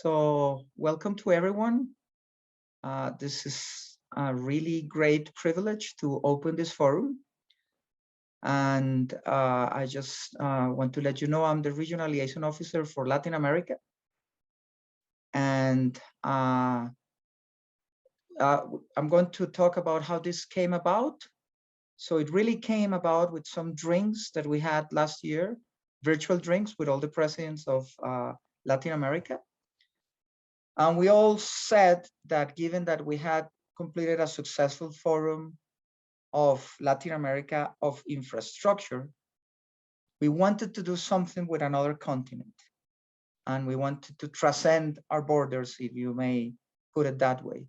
So welcome to everyone. This is a really great privilege to open this forum. And I just want to let you know I'm the Regional Liaison Officer for Latin America. And I'm going to talk about how this came about. So it really came about with some drinks that we had last year, virtual drinks with all the presidents of Latin America. And we all said that given that we had completed a successful forum of Latin America of infrastructure, we wanted to do something with another continent. And we wanted to transcend our borders, if you may put it that way.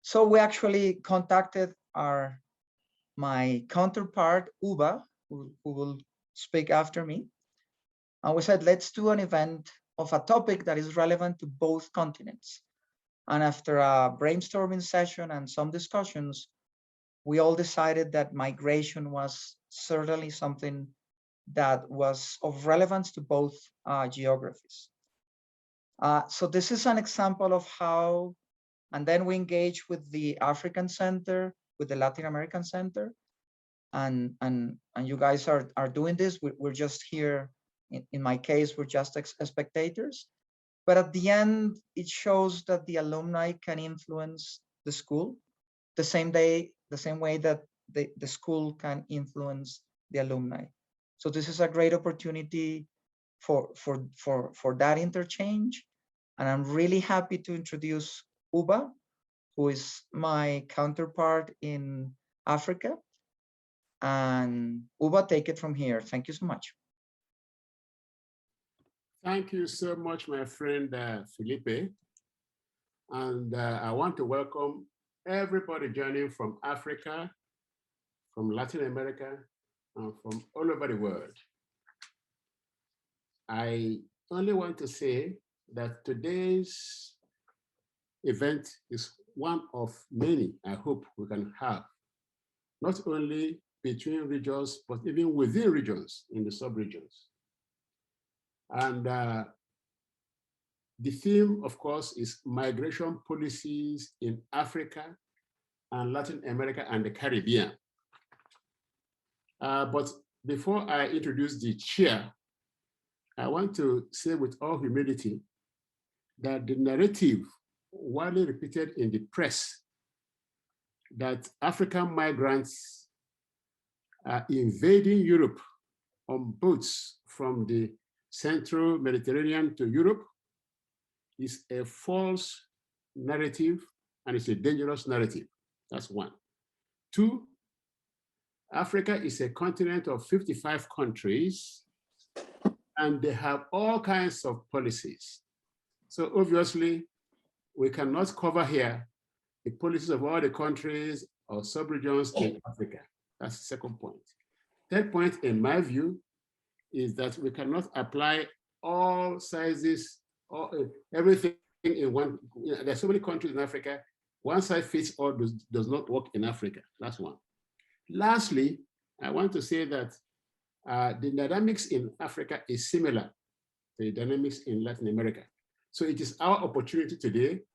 So we actually contacted my counterpart, Uba, who will speak after me. And we said, let's do an event of a topic that is relevant to both continents. And after a brainstorming session and some discussions, we all decided that migration was certainly something that was of relevance to both geographies. So this is an example of how, and then we engage with the African Center, with the Latin American Center, and you guys are doing this. We're just here. In my case, we're just spectators. But at the end, it shows that the alumni can influence the school the same way that the school can influence the alumni. So this is a great opportunity for that interchange. And I'm really happy to introduce Uba, who is my counterpart in Africa. And Uba, take it from here. Thank you so much. Thank you so much, my friend Felipe. And I want to welcome everybody joining from Africa, from Latin America, and from all over the world. I only want to say that today's event is one of many I hope we can have, not only between regions, but even within regions in the sub-regions. And the theme, of course, is migration policies in Africa and Latin America and the Caribbean. But before I introduce the chair, I want to say with all humility that the narrative widely repeated in the press that African migrants are invading Europe on boats from the Central Mediterranean to Europe is a false narrative, and it's a dangerous narrative. That's one. Two, Africa is a continent of 55 countries, and they have all kinds of policies. So obviously, we cannot cover here the policies of all the countries or sub-regions in Africa. That's the second point. Third point, in my view, is that we cannot apply all sizes, everything in one. There's so many countries in Africa. One size fits all does not work in Africa. That's one. Lastly, I want to say that the dynamics in Africa is similar to the dynamics in Latin America. So it is our opportunity today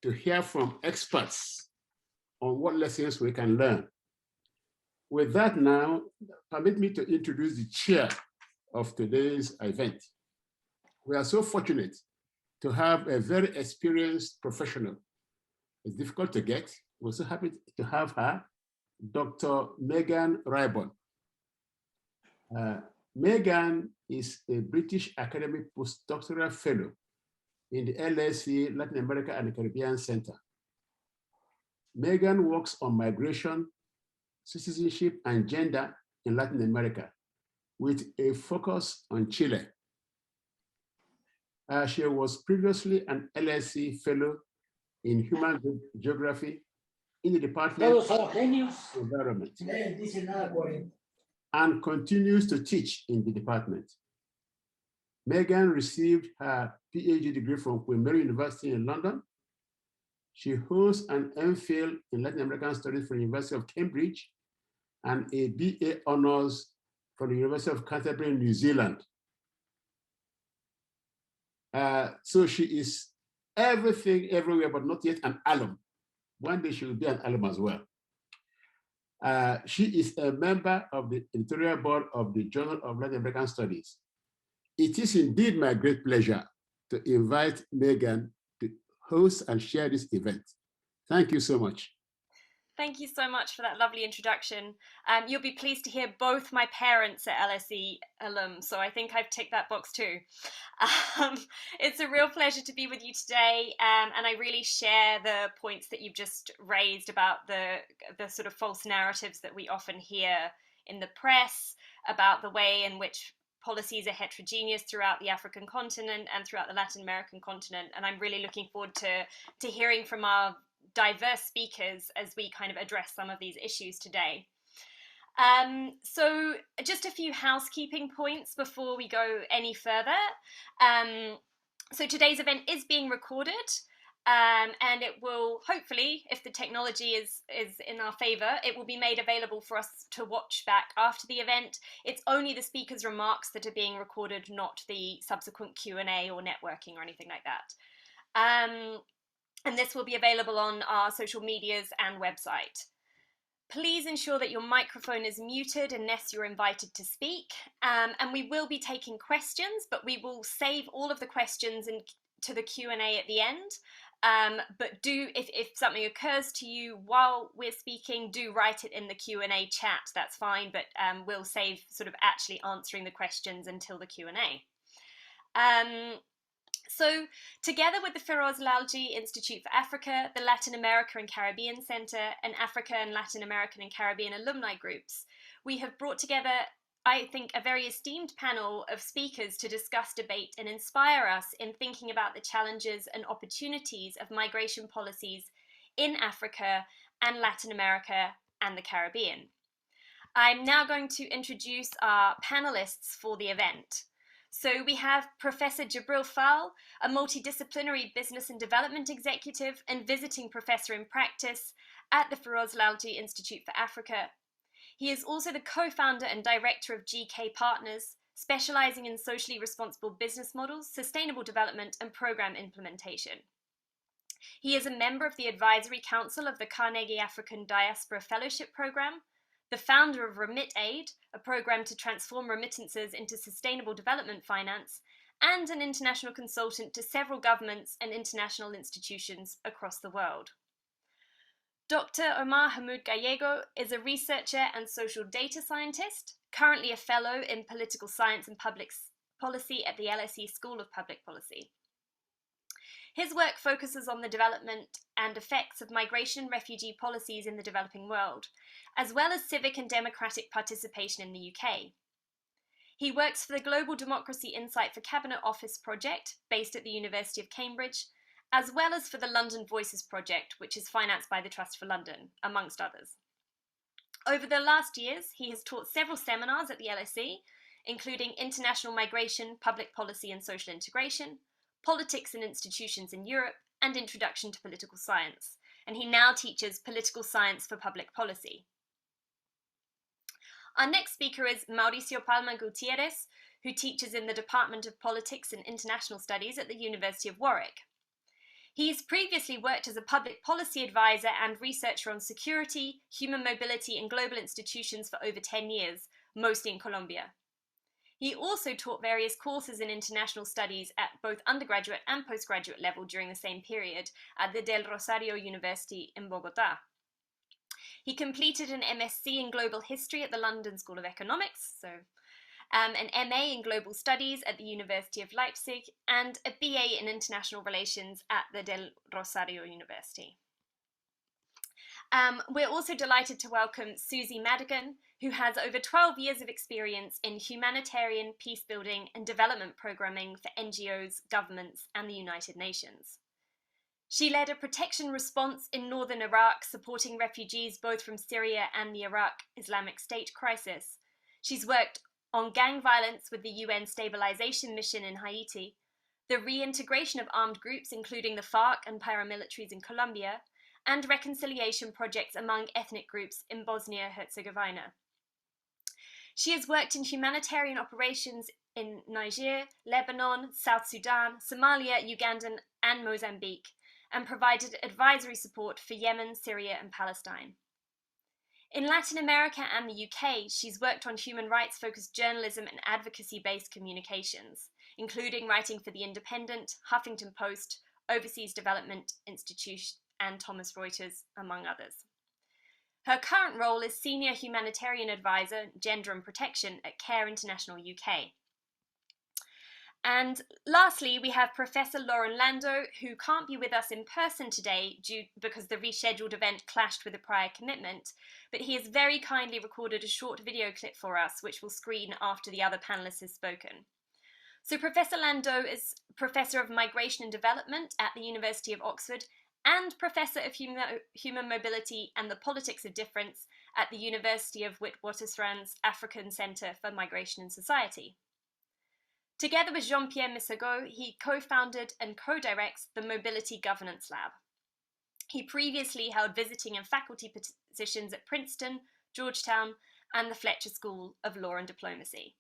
to hear from experts on what lessons we can learn. With that now, permit me to introduce the chair of today's event. We are so fortunate to have a very experienced professional. It's difficult to get. We're so happy to have her, Dr. Megan Ribon. Megan is a British Academy postdoctoral fellow in the LSE Latin America and the Caribbean Center. Megan works on migration, citizenship, and gender in Latin America with a focus on Chile. She was previously an LSE fellow in human geography in the Department of Environment and continues to teach in the department. Megan received her PhD degree from Queen Mary University in London. She holds an MPhil in Latin American Studies from the University of Cambridge and a BA honors from the University of Canterbury, New Zealand. So she is everything everywhere, but not yet an alum. One day she will be an alum as well. She is a member of the editorial board of the Journal of Latin American Studies. It is indeed my great pleasure to invite Megan to host and share this event. Thank you so much. Thank you so much for that lovely introduction. You'll be pleased to hear both my parents are LSE alum, so I think I've ticked that box too. It's a real pleasure to be with you today, and I really share the points that you've just raised about the sort of false narratives that we often hear in the press about the way in which policies are heterogeneous throughout the African continent and throughout the Latin American continent, and I'm really looking forward to hearing from our diverse speakers as we kind of address some of these issues today. So just a few housekeeping points before we go any further. So today's event is being recorded, and it will hopefully, if the technology is in our favor, it will be made available for us to watch back after the event. It's only the speakers' remarks that are being recorded, not the subsequent Q&A or networking or anything like that. And this will be available on our social medias and website. Please ensure that your microphone is muted unless you're invited to speak. And we will be taking questions, but we will save all of the questions to the Q&A at the end. But do, if something occurs to you while we're speaking, do write it in the Q&A chat. That's fine, but we'll save sort of actually answering the questions until the Q&A. So, together with the Firoz Lalji Institute for Africa, the Latin America and Caribbean Center, and Africa and Latin American and Caribbean alumni groups, we have brought together, I think, a very esteemed panel of speakers to discuss, debate, and inspire us in thinking about the challenges and opportunities of migration policies in Africa and Latin America and the Caribbean. I'm now going to introduce our panelists for the event. So we have Professor Jibril Fall, a multidisciplinary business and development executive and visiting professor in practice at the Firoz Lalji Institute for Africa. He is also the co-founder and director of GK Partners, specializing in socially responsible business models, sustainable development, and program implementation. He is a member of the advisory council of the Carnegie African Diaspora Fellowship Program, the founder of RemitAid, a program to transform remittances into sustainable development finance, and an international consultant to several governments and international institutions across the world. Dr. Omar Hamoud Gallego is a researcher and social data scientist, currently a fellow in political science and public policy at the LSE School of Public Policy. His work focuses on the development and effects of migration and refugee policies in the developing world, as well as civic and democratic participation in the UK. He works for the Global Democracy Insight for Cabinet Office project, based at the University of Cambridge, as well as for the London Voices project, which is financed by the Trust for London, amongst others. Over the last years, he has taught several seminars at the LSE, including International Migration, Public Policy and Social Integration, Politics and Institutions in Europe, and Introduction to Political Science, and he now teaches Political Science for Public Policy. Our next speaker is Mauricio Palmer Gutierrez, who teaches in the Department of Politics and International Studies at the University of Warwick. He's previously worked as a public policy advisor and researcher on security, human mobility, and global institutions for over 10 years, mostly in Colombia. He also taught various courses in international studies at both undergraduate and postgraduate level during the same period at the Del Rosario University in Bogotá. He completed an MSc in Global History at the London School of Economics, an MA in Global Studies at the University of Leipzig, and a BA in International Relations at the Del Rosario University. We're also delighted to welcome Susie Madigan, who has over 12 years of experience in humanitarian, peacebuilding and development programming for NGOs, governments, and the United Nations. She led a protection response in northern Iraq, supporting refugees both from Syria and the Iraq Islamic State crisis. She's worked on gang violence with the UN Stabilization Mission in Haiti, the reintegration of armed groups, including the FARC and paramilitaries in Colombia, and reconciliation projects among ethnic groups in Bosnia-Herzegovina. She has worked in humanitarian operations in Niger, Lebanon, South Sudan, Somalia, Uganda, and Mozambique, and provided advisory support for Yemen, Syria, and Palestine. In Latin America and the UK, she's worked on human rights-focused journalism and advocacy-based communications, including writing for The Independent, Huffington Post, Overseas Development Institute, and Thomson Reuters, among others. Her current role is Senior Humanitarian Advisor, Gender and Protection at CARE International UK. And lastly, we have Professor Lauren Lando, who can't be with us in person today because the rescheduled event clashed with a prior commitment, but he has very kindly recorded a short video clip for us, which we'll screen after the other panelists have spoken. So Professor Lando is Professor of Migration and Development at the University of Oxford and Professor of Human Mobility and the Politics of Difference at the University of Witwatersrand's African Centre for Migration and Society. Together with Jean-Pierre Missago, he co-founded and co-directs the Mobility Governance Lab. He previously held visiting and faculty positions at Princeton, Georgetown, and the Fletcher School of Law and Diplomacy.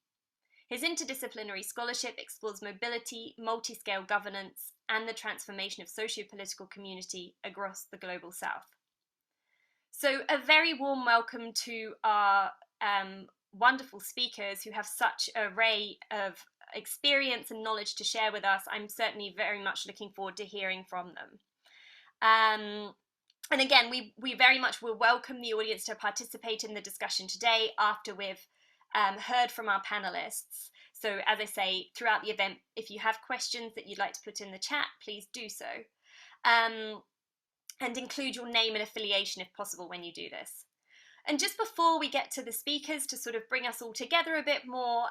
His interdisciplinary scholarship explores mobility, multi-scale governance, and the transformation of socio-political community across the global south. So a very warm welcome to our wonderful speakers who have such an array of experience and knowledge to share with us. I'm certainly very much looking forward to hearing from them. And again, we very much will welcome the audience to participate in the discussion today after we've heard from our panelists. So as I say, throughout the event, if you have questions that you'd like to put in the chat, please do so. And include your name and affiliation if possible when you do this. And just before we get to the speakers, to sort of bring us all together a bit more,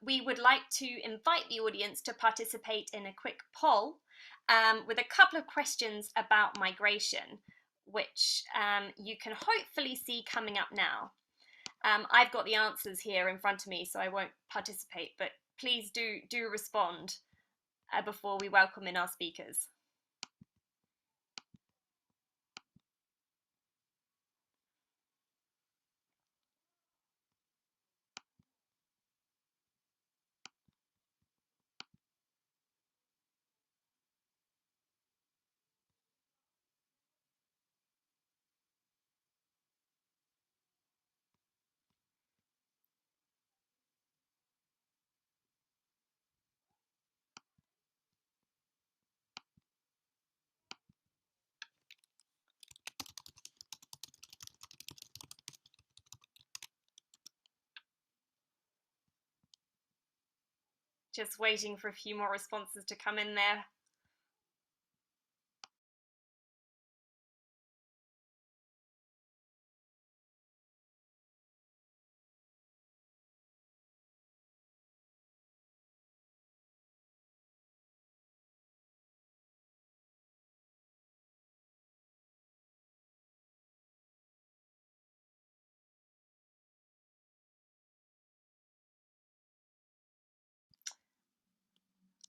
we would like to invite the audience to participate in a quick poll with a couple of questions about migration, which you can hopefully see coming up now. I've got the answers here in front of me, so I won't participate, but please do respond before we welcome in our speakers. Just waiting for a few more responses to come in there.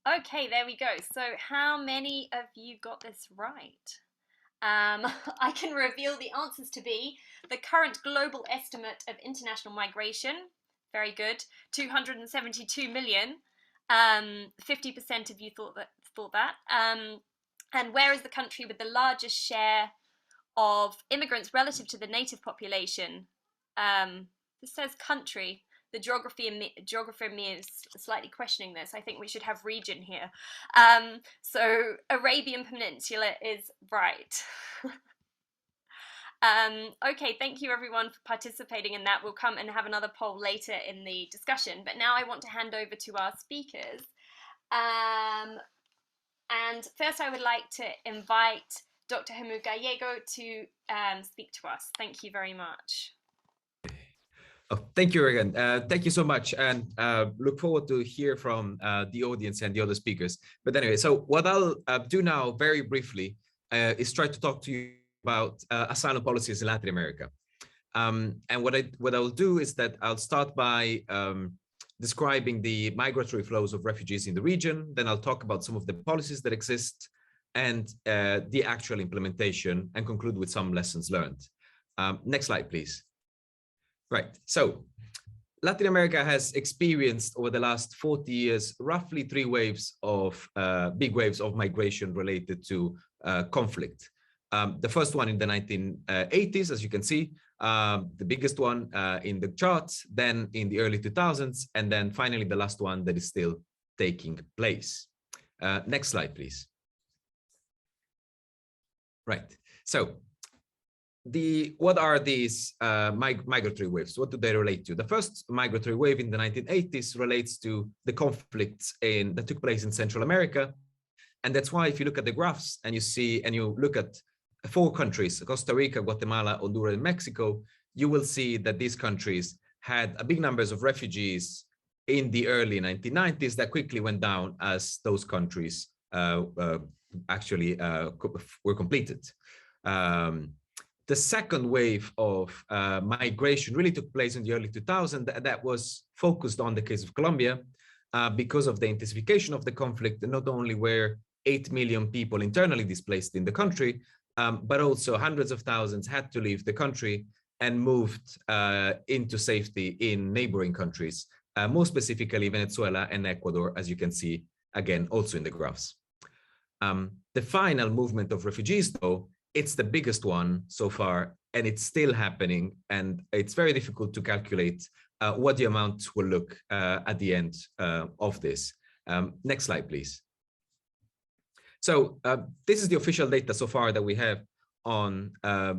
Okay, there we go. So how many of you got this right? I can reveal the answers to be the current global estimate of international migration, very good, 272 million. 50% of you thought that. And where is the country with the largest share of immigrants relative to the native population? This says country. The geographer in me is slightly questioning this. I think we should have region here. So Arabian Peninsula is right. Okay, thank you everyone for participating in that. We'll come and have another poll later in the discussion. But now I want to hand over to our speakers. And first I would like to invite Dr. Hamoud Gallego to speak to us. Thank you very much. Oh, thank you again. Thank you so much, and look forward to hear from the audience and the other speakers. But anyway, so what I'll do now very briefly is try to talk to you about asylum policies in Latin America. And what I will do is that I'll start by describing the migratory flows of refugees in the region. Then I'll talk about some of the policies that exist and the actual implementation, and conclude with some lessons learned. Next slide, please. Right, so Latin America has experienced over the last 40 years roughly 3 waves of big waves of migration related to conflict. The first one in the 1980s, as you can see, the biggest one in the charts, then in the early 2000s, and then finally the last one that is still taking place. Next slide, please. Right. So what are these migratory waves? What do they relate to? The first migratory wave in the 1980s relates to the conflicts that took place in Central America. And that's why if you look at the graphs and you look at 4 countries, Costa Rica, Guatemala, Honduras, and Mexico, you will see that these countries had a big numbers of refugees in the early 1990s that quickly went down as those countries actually were completed. The second wave of migration really took place in the early 2000s. That was focused on the case of Colombia because of the intensification of the conflict. Not only were 8 million people internally displaced in the country, but also hundreds of thousands had to leave the country and moved into safety in neighboring countries, more specifically Venezuela and Ecuador, as you can see, again, also in the graphs. The final movement of refugees, though, it's the biggest one so far, and it's still happening, and it's very difficult to calculate what the amount will look at the end of this. Next slide, please. So this is the official data so far that we have on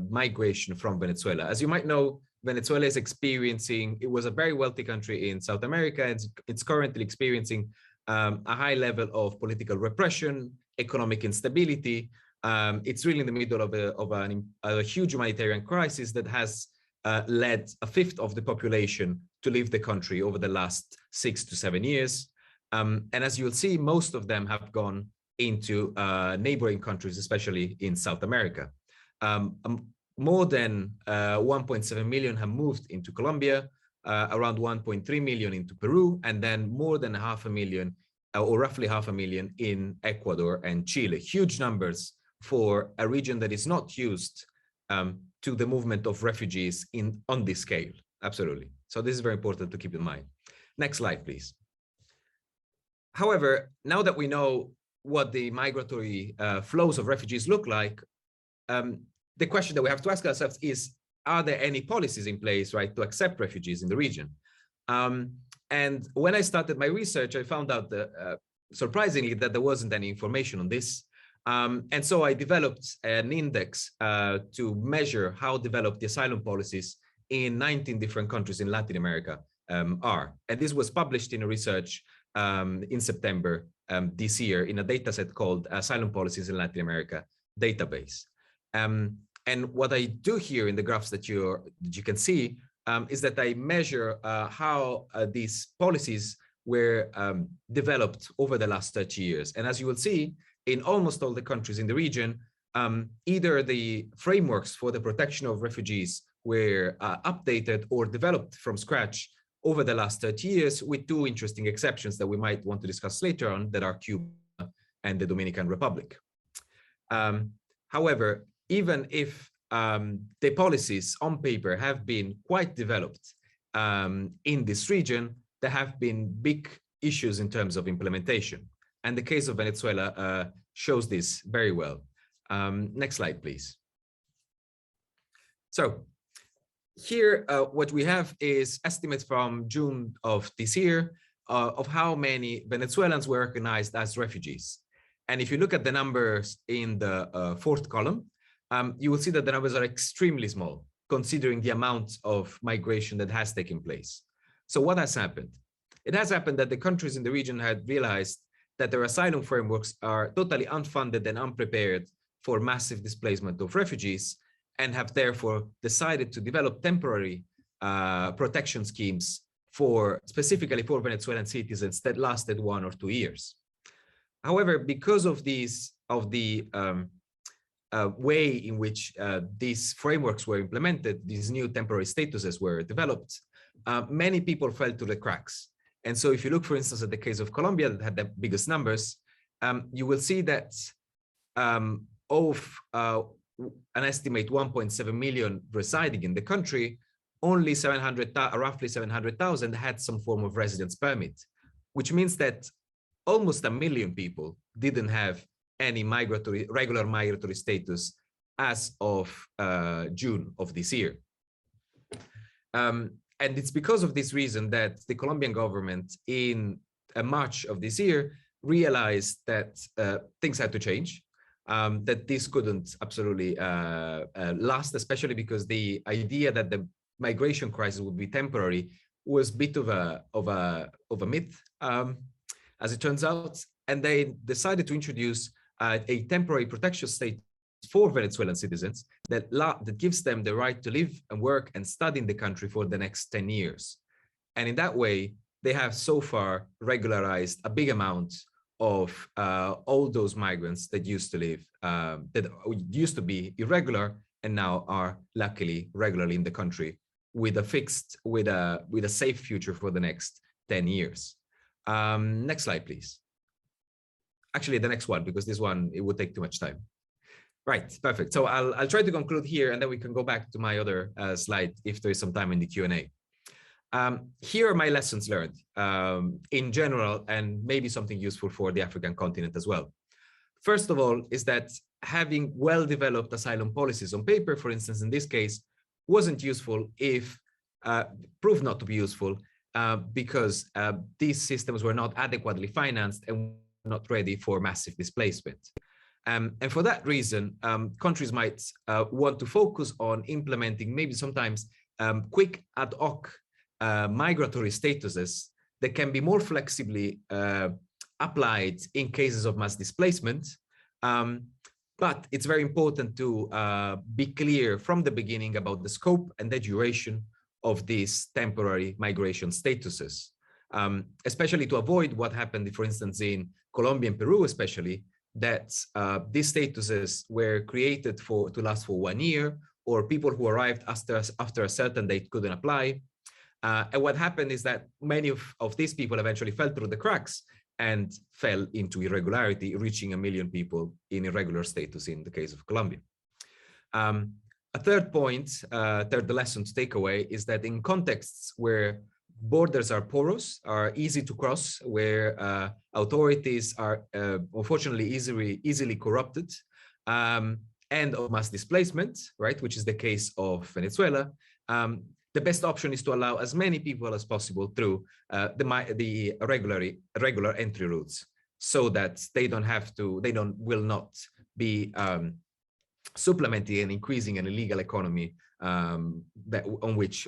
migration from Venezuela. As you might know, Venezuela is experiencing, it was a very wealthy country in South America, and it's currently experiencing a high level of political repression, economic instability. It's really in the middle of a huge humanitarian crisis that has led 1/5 of the population to leave the country over the last 6 to 7 years. And as you'll see, most of them have gone into neighboring countries, especially in South America. More than 1.7 million have moved into Colombia, around 1.3 million into Peru, and then more than 500,000, or roughly 500,000 in Ecuador and Chile. Huge numbers for a region that is not used to the movement of refugees on this scale. Absolutely. So this is very important to keep in mind. Next slide, please. However, now that we know what the migratory flows of refugees look like, the question that we have to ask ourselves is, are there any policies in place, right, to accept refugees in the region? And when I started my research, I found out that, surprisingly, that there wasn't any information on this. And so I developed an index to measure how developed the asylum policies in 19 different countries in Latin America are. And this was published in a research in September this year in a data set called Asylum Policies in Latin America database. And what I do here in the graphs that you can see is that I measure how these policies were developed over the last 30 years. And as you will see, in almost all the countries in the region, either the frameworks for the protection of refugees were updated or developed from scratch over the last 30 years, with 2 interesting exceptions that we might want to discuss later on, that are Cuba and the Dominican Republic. However, even if the policies on paper have been quite developed in this region, there have been big issues in terms of implementation. And the case of Venezuela shows this very well. Next slide, please. So here, what we have is estimates from June of this year of how many Venezuelans were recognized as refugees. And if you look at the numbers in the 4th column, you will see that the numbers are extremely small, considering the amount of migration that has taken place. So what has happened? It has happened that the countries in the region had realized that their asylum frameworks are totally unfunded and unprepared for massive displacement of refugees, and have therefore decided to develop temporary protection schemes specifically for Venezuelan citizens that lasted 1 or 2 years. However, because of the way in which these frameworks were implemented, these new temporary statuses were developed, many people fell through the cracks. And so if you look, for instance, at the case of Colombia, that had the biggest numbers, you will see that of an estimate 1.7 million residing in the country, only roughly 700,000 had some form of residence permit, which means that almost 1 million people didn't have any regular migratory status as of June of this year. And it's because of this reason that the Colombian government in March of this year realized that things had to change, that this couldn't absolutely last, especially because the idea that the migration crisis would be temporary was a bit of a myth, as it turns out. And they decided to introduce a temporary protection status for Venezuelan citizens that gives them the right to live and work and study in the country for the next 10 years. And in that way, they have so far regularized a big amount of all those migrants that used to live, that used to be irregular and now are luckily regularly in the country with a safe future for the next 10 years. Next slide, please. Actually, the next one, because this one, it would take too much time. Right, perfect. So I'll try to conclude here, and then we can go back to my other slide if there is some time in the Q&A. Here are my lessons learned in general, and maybe something useful for the African continent as well. First of all, is that having well-developed asylum policies on paper, for instance, in this case, wasn't useful if proved not to be useful because these systems were not adequately financed and not ready for massive displacement. And for that reason, countries might want to focus on implementing maybe sometimes quick ad hoc migratory statuses that can be more flexibly applied in cases of mass displacement. But it's very important to be clear from the beginning about the scope and the duration of these temporary migration statuses, especially to avoid what happened, for instance, in Colombia and Peru, especially, that these statuses were created to last for 1 year, or people who arrived after a certain date couldn't apply. And what happened is that many of these people eventually fell through the cracks and fell into irregularity, reaching 1 million people in irregular status in the case of Colombia. A third point, third lesson to take away is that in contexts where borders are porous, are easy to cross, where authorities are unfortunately easily corrupted, and of mass displacement, right, which is the case of Venezuela, the best option is to allow as many people as possible through the regular entry routes, so that they will not be supplementing and increasing an illegal economy on which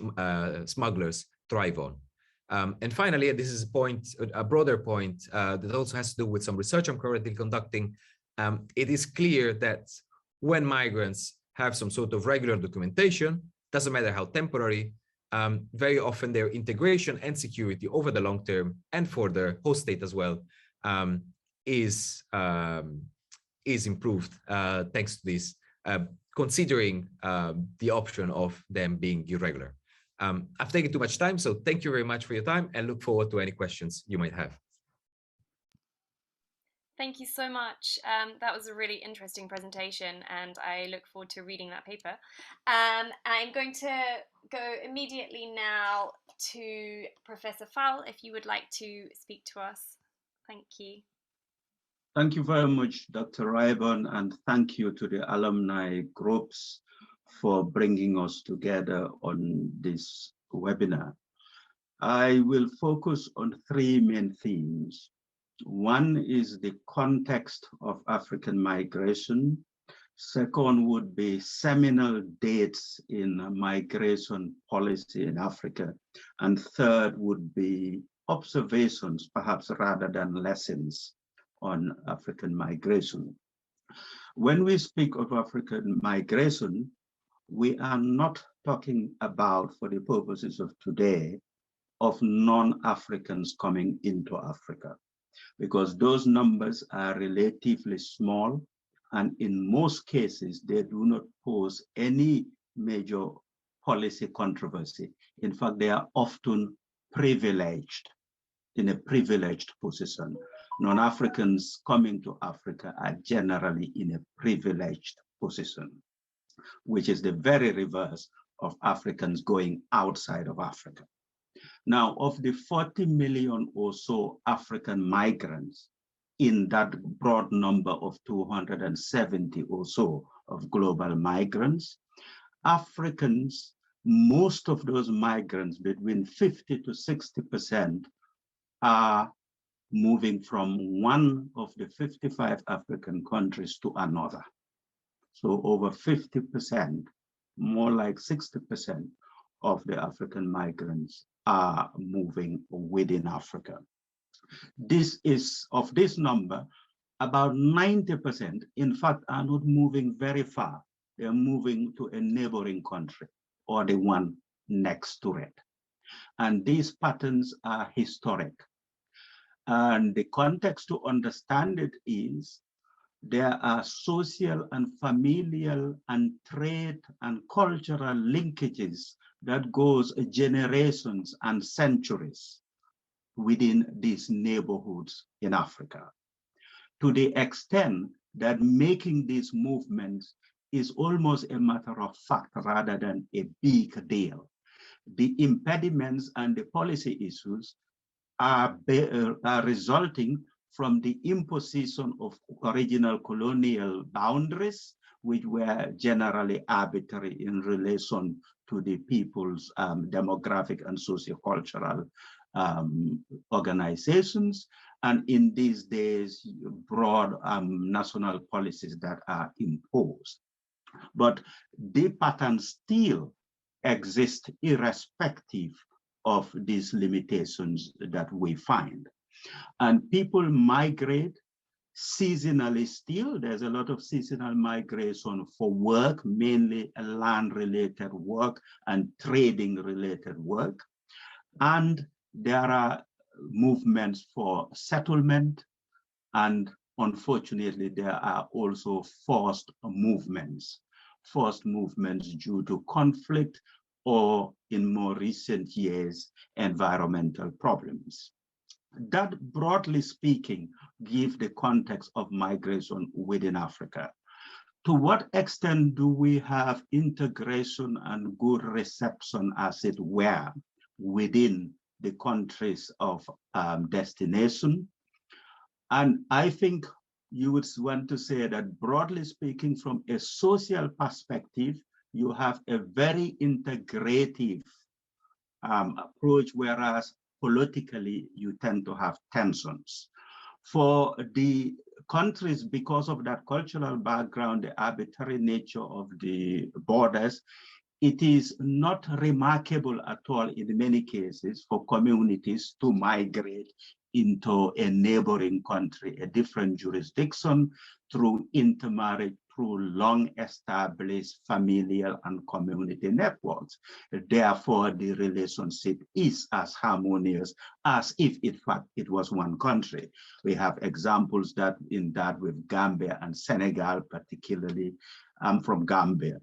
smugglers thrive on. And finally, and this is a broader point that also has to do with some research I'm currently conducting. It is clear that when migrants have some sort of regular documentation, doesn't matter how temporary, very often their integration and security over the long term and for their host state as well is improved thanks to this, considering the option of them being irregular. I've taken too much time, so thank you very much for your time and look forward to any questions you might have. Thank you so much. That was a really interesting presentation and I look forward to reading that paper. I'm going to go immediately now to Professor Fall, if you would like to speak to us. Thank you. Thank you very much, Dr. Rybon, and thank you to the alumni groups for bringing us together on this webinar. I will focus on 3 main themes. One is the context of African migration. Second would be seminal dates in migration policy in Africa. And third would be observations, perhaps rather than lessons, on African migration. When we speak of African migration, we are not talking about, for the purposes of today, of non-Africans coming into Africa, because those numbers are relatively small, and in most cases, they do not pose any major policy controversy. In fact, they are often privileged, in a privileged position. Non-Africans coming to Africa are generally in a privileged position, which is the very reverse of Africans going outside of Africa. Now, of the 40 million or so African migrants in that broad number of 270 or so of global migrants, Africans, most of those migrants, between 50 to 60%, are moving from one of the 55 African countries to another. So over 50%, more like 60% of the African migrants are moving within Africa. This is, of this number, about 90%, in fact, are not moving very far. They're moving to a neighboring country or the one next to it. And these patterns are historic. And the context to understand it is there are social and familial and trade and cultural linkages that goes generations and centuries within these neighborhoods in Africa, to the extent that making these movements is almost a matter of fact rather than a big deal. The impediments and the policy issues are resulting from the imposition of original colonial boundaries, which were generally arbitrary in relation to the people's demographic and sociocultural organizations, and in these days, broad national policies that are imposed. But the patterns still exist irrespective of these limitations that we find. And people migrate seasonally still. There's a lot of seasonal migration for work, mainly land-related work and trading-related work. And there are movements for settlement, and unfortunately, there are also forced movements due to conflict or, in more recent years, environmental problems. That, broadly speaking, gives the context of migration within Africa. To what extent do we have integration and good reception, as it were, within the countries of destination? And I think you would want to say that, broadly speaking, from a social perspective, you have a very integrative approach, whereas politically you tend to have tensions. For the countries, because of that cultural background, the arbitrary nature of the borders, it is not remarkable at all in many cases for communities to migrate into a neighboring country, a different jurisdiction, through intermarriage, through long-established familial and community networks. Therefore, the relationship is as harmonious as if, in fact, it was one country. We have examples that with Gambia and Senegal, particularly. I'm from Gambia.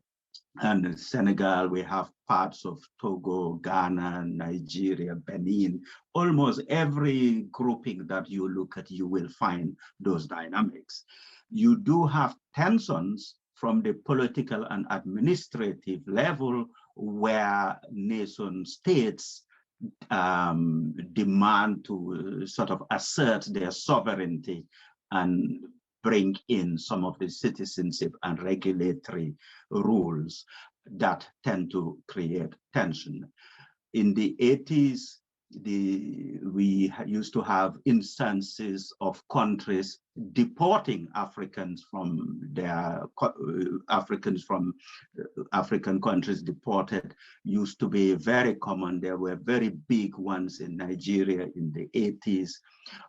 And in Senegal, we have parts of Togo, Ghana, Nigeria, Benin. Almost every grouping that you look at, you will find those dynamics. You do have tensions from the political and administrative level, where nation states demand to sort of assert their sovereignty and bring in some of the citizenship and regulatory rules that tend to create tension. In the 80s, we used to have instances of countries deporting Africans from African countries. Deported used to be very common. There were very big ones in Nigeria in the 80s.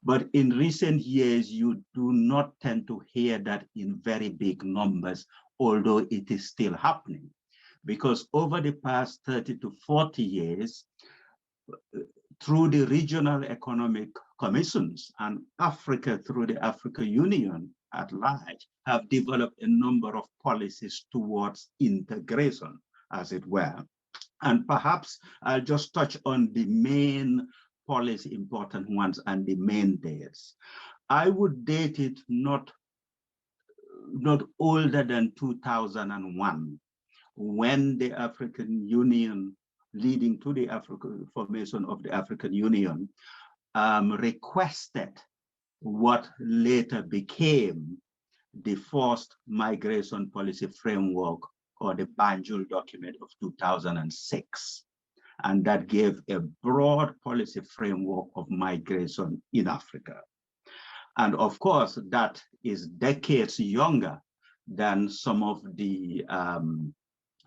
But in recent years, you do not tend to hear that in very big numbers, although it is still happening. Because over the past 30 to 40 years, through the regional economic commissions and Africa, through the African Union at large, have developed a number of policies towards integration, as it were. And perhaps I'll just touch on the main policy important ones and the main dates. I would date it not older than 2001, when the African Union, leading to the formation of the African Union, requested what later became the Forced Migration Policy Framework, or the Banjul document of 2006. And that gave a broad policy framework of migration in Africa. And of course, that is decades younger than some of the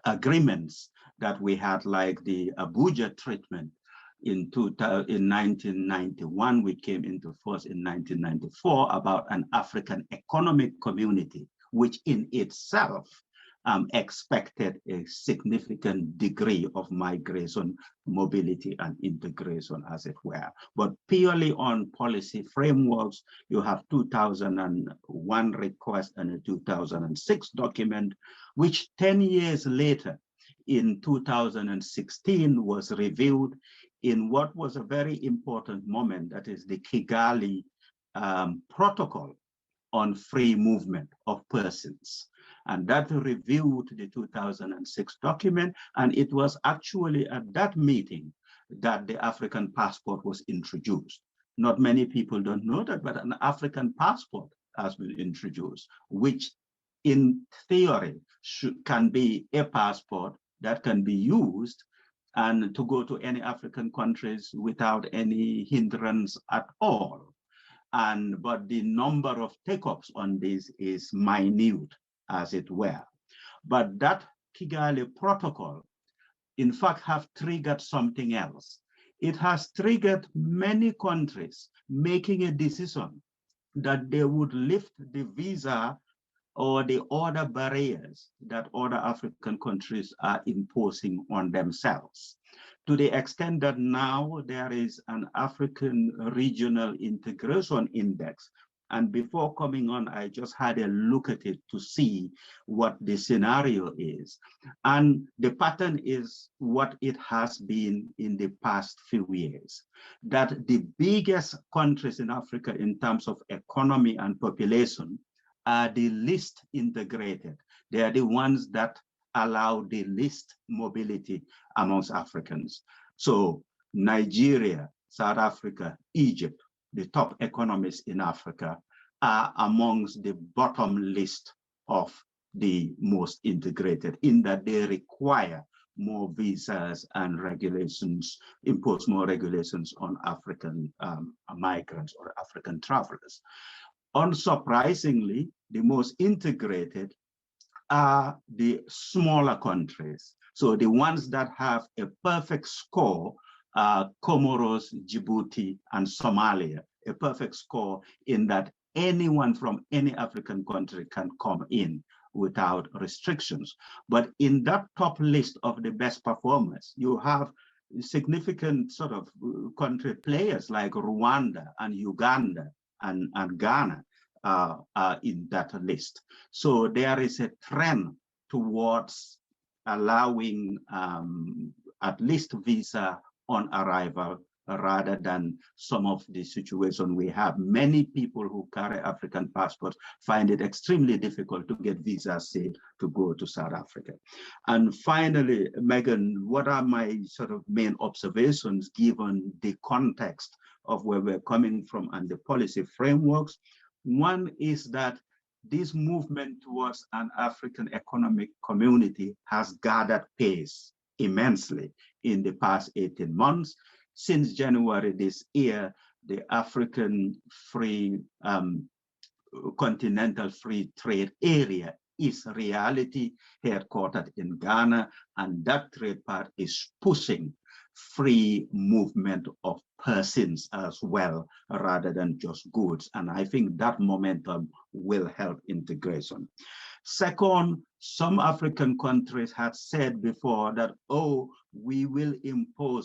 agreements that we had, like the Abuja treatment in 1991. We came into force in 1994 about an African economic community, which in itself expected a significant degree of migration, mobility, and integration, as it were. But purely on policy frameworks, you have 2001 request and a 2006 document, which 10 years later, in 2016, was reviewed in what was a very important moment, that is the Kigali Protocol on free movement of persons. And that reviewed the 2006 document. And it was actually at that meeting that the African passport was introduced. Not many people don't know that, but an African passport has been introduced, which in theory can be a passport that can be used and to go to any African countries without any hindrance at all. But the number of take-ups on this is minute, as it were. But that Kigali Protocol, in fact, have triggered something else. It has triggered many countries making a decision that they would lift the visa or the other barriers that other African countries are imposing on themselves, to the extent that now there is an African Regional Integration Index. And before coming on, I just had a look at it to see what the scenario is. And the pattern is what it has been in the past few years, that the biggest countries in Africa in terms of economy and population are the least integrated. They are the ones that allow the least mobility amongst Africans. So Nigeria, South Africa, Egypt, the top economies in Africa, are amongst the bottom list of the most integrated, in that they require more visas and regulations, impose more regulations on African migrants or African travelers. Unsurprisingly, the most integrated are the smaller countries. So the ones that have a perfect score are Comoros, Djibouti, and Somalia, a perfect score in that anyone from any African country can come in without restrictions. But in that top list of the best performers, you have significant sort of country players like Rwanda and Uganda and Ghana in that list. So there is a trend towards allowing at least visa on arrival, rather than some of the situation we have. Many people who carry African passports find it extremely difficult to get visas, say, to go to South Africa. And finally, Megan, what are my sort of main observations given the context of where we're coming from and the policy frameworks? One is that this movement towards an African economic community has gathered pace immensely in the past 18 months. Since January this year, the African Continental Free Trade Area is a reality, headquartered in Ghana, and that trade part is pushing free movement of persons as well, rather than just goods. And I think that momentum will help integration. Second, some African countries had said before that, oh, we will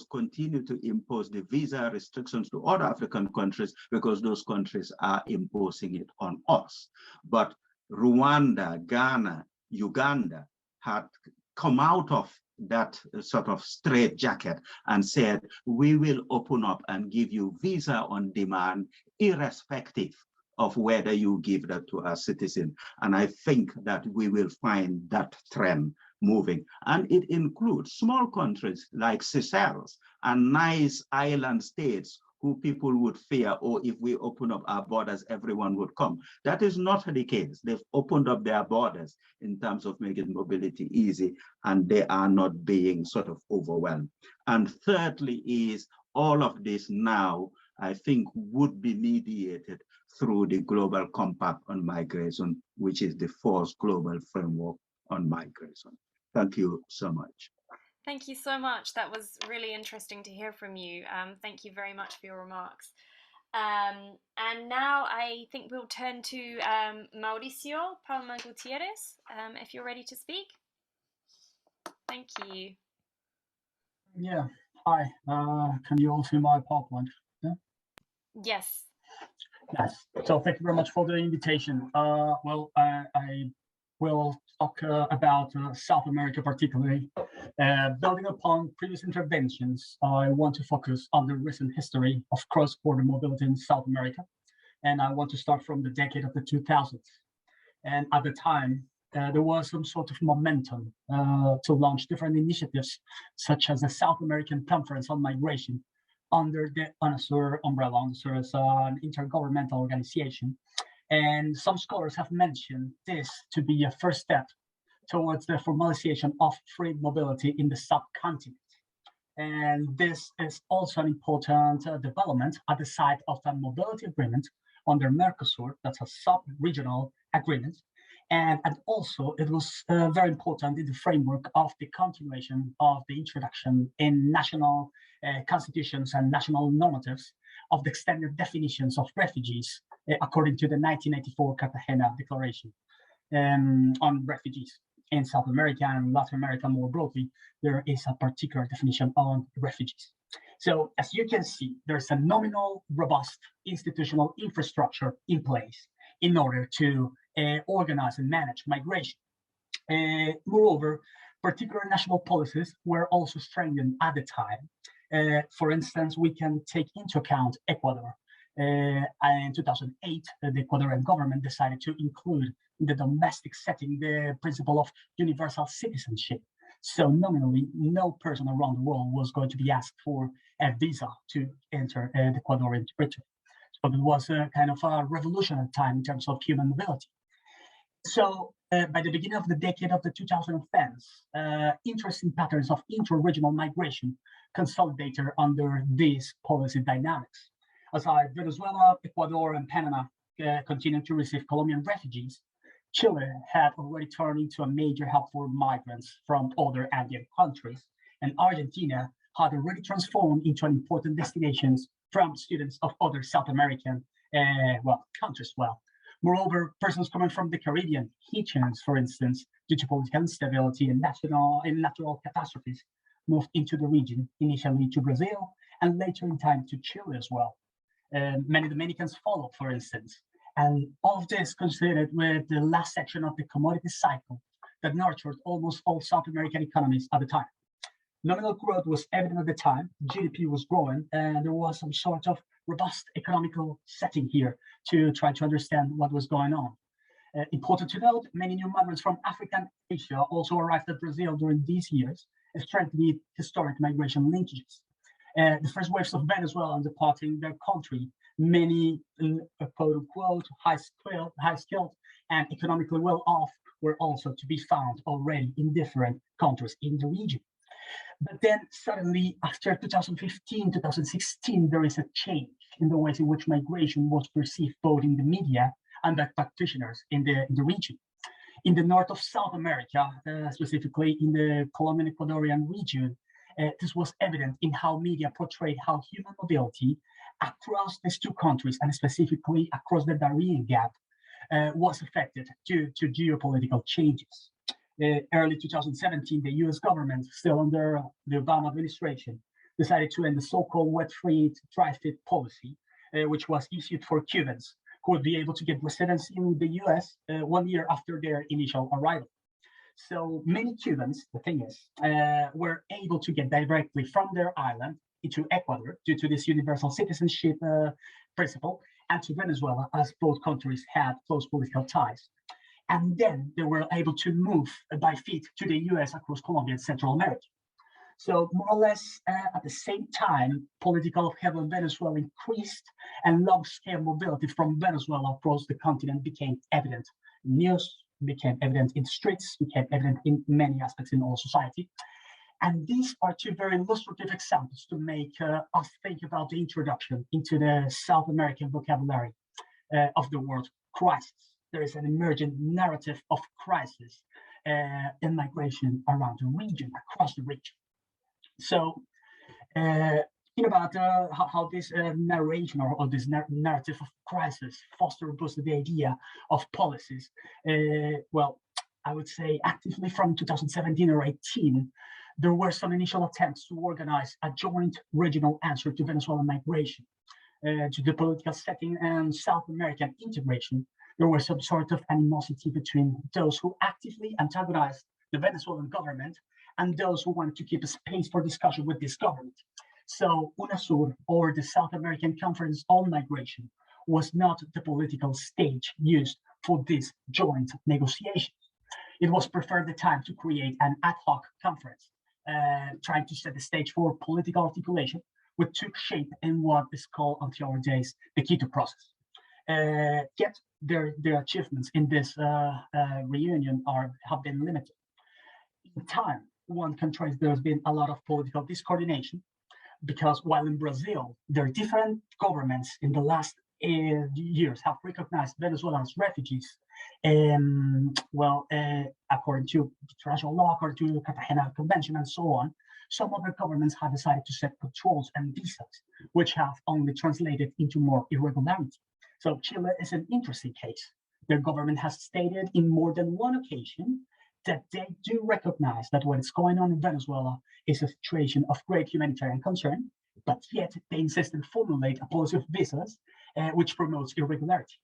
continue to impose the visa restrictions to other African countries because those countries are imposing it on us. But Rwanda, Ghana, Uganda had come out of that sort of straitjacket and said, we will open up and give you visa on demand, irrespective of whether you give that to a citizen. And I think that we will find that trend moving. And it includes small countries like Seychelles and nice island states who people would fear, or if we open up our borders, everyone would come. That is not the case. They've opened up their borders in terms of making mobility easy, and they are not being sort of overwhelmed. And thirdly is all of this now, I think, would be mediated through the Global Compact on Migration, which is the fourth global framework on migration. Thank you so much. Thank you so much. That was really interesting to hear from you. Thank you very much for your remarks. And now I think we'll turn to Mauricio Palmer Gutierrez, if you're ready to speak. Thank you. Yeah, hi. Can you all see my PowerPoint? Yeah? Yes. Yes. So thank you very much for the invitation. Well, I will talk about South America particularly. Building upon previous interventions, I want to focus on the recent history of cross-border mobility in South America. And I want to start from the decade of the 2000s. And at the time, there was some sort of momentum to launch different initiatives, such as the South American Conference on Migration under the UNASUR umbrella. UNASUR is an intergovernmental organization. And some scholars have mentioned this to be a first step towards the formalization of free mobility in the subcontinent. And this is also an important development at the side of the mobility agreement under Mercosur, that's a sub-regional agreement. And also it was very important in the framework of the continuation of the introduction in national constitutions and national normatives of the extended definitions of refugees according to the 1984 Cartagena Declaration on refugees. In South America and Latin America more broadly, there is a particular definition on refugees. So as you can see, there's a nominal, robust institutional infrastructure in place in order to organize and manage migration. Moreover, particular national policies were also strengthened at the time. For instance, we can take into account Ecuador. In 2008, the Ecuadorian government decided to include in the domestic setting the principle of universal citizenship. So nominally, no person around the world was going to be asked for a visa to enter the Ecuadorian territory. So it was a kind of a revolutionary time in terms of human mobility. So by the beginning of the decade of the 2010s, interesting patterns of inter-regional migration consolidated under these policy dynamics. Aside Venezuela, Ecuador, and Panama continued to receive Colombian refugees, Chile had already turned into a major hub for migrants from other Andean countries, and Argentina had already transformed into an important destination from students of other South American countries. Moreover, persons coming from the Caribbean, Haitians, for instance, due to political instability and natural catastrophes, moved into the region, initially to Brazil, and later in time to Chile as well. Many Dominicans followed, for instance. And all of this coincided with the last section of the commodity cycle that nurtured almost all South American economies at the time. Nominal growth was evident at the time, GDP was growing, and there was some sort of robust economical setting here to try to understand what was going on. Important to note, many new migrants from Africa and Asia also arrived at Brazil during these years, strengthening historic migration linkages. The first waves of Venezuelans departing their country, many quote-unquote high-skilled and economically well-off were also to be found already in different countries in the region. But then suddenly, after 2015, 2016, there is a change in the ways in which migration was perceived both in the media and by practitioners in the region. In the north of South America, specifically in the Colombian Ecuadorian region, this was evident in how media portrayed how human mobility across these two countries, and specifically across the Darien Gap, was affected due to geopolitical changes. Early 2017, the US government, still under the Obama administration, decided to end the so-called wet-free, dry-fit policy, which was issued for Cubans who would be able to get residency in the US 1 year after their initial arrival. So many Cubans, the thing is, were able to get directly from their island into Ecuador due to this universal citizenship principle, and to Venezuela, as both countries had close political ties. And then they were able to move by feet to the US across Colombia and Central America. So more or less at the same time, political upheaval in Venezuela increased and large-scale mobility from Venezuela across the continent became evident. News became evident in the streets, became evident in many aspects in all society. And these are two very illustrative examples to make us think about the introduction into the South American vocabulary of the word crisis. There is an emergent narrative of crisis in migration around the region, across the region. So, think about how this narration or this narrative of crisis fostered and boosted the idea of policies. Well, I would say actively from 2017 or 18, there were some initial attempts to organize a joint regional answer to Venezuelan migration, to the political setting and South American integration. There was some sort of animosity between those who actively antagonized the Venezuelan government and those who wanted to keep a space for discussion with this government. So UNASUR, or the South American Conference on Migration, was not the political stage used for this joint negotiations. It was preferred at the time to create an ad hoc conference, trying to set the stage for political articulation, which took shape in what is called until our days the Quito process. Yet their achievements in this reunion have been limited. In time, one can trace there's been a lot of political discoordination, because while in Brazil, there are different governments in the last years have recognized Venezuelans refugees, according to international law, according to the Cartagena Convention and so on, some other governments have decided to set controls and visas, which have only translated into more irregularity. So Chile is an interesting case. Their government has stated in more than one occasion that they do recognize that what is going on in Venezuela is a situation of great humanitarian concern, but yet they insist and formulate a policy of visas which promotes irregularity.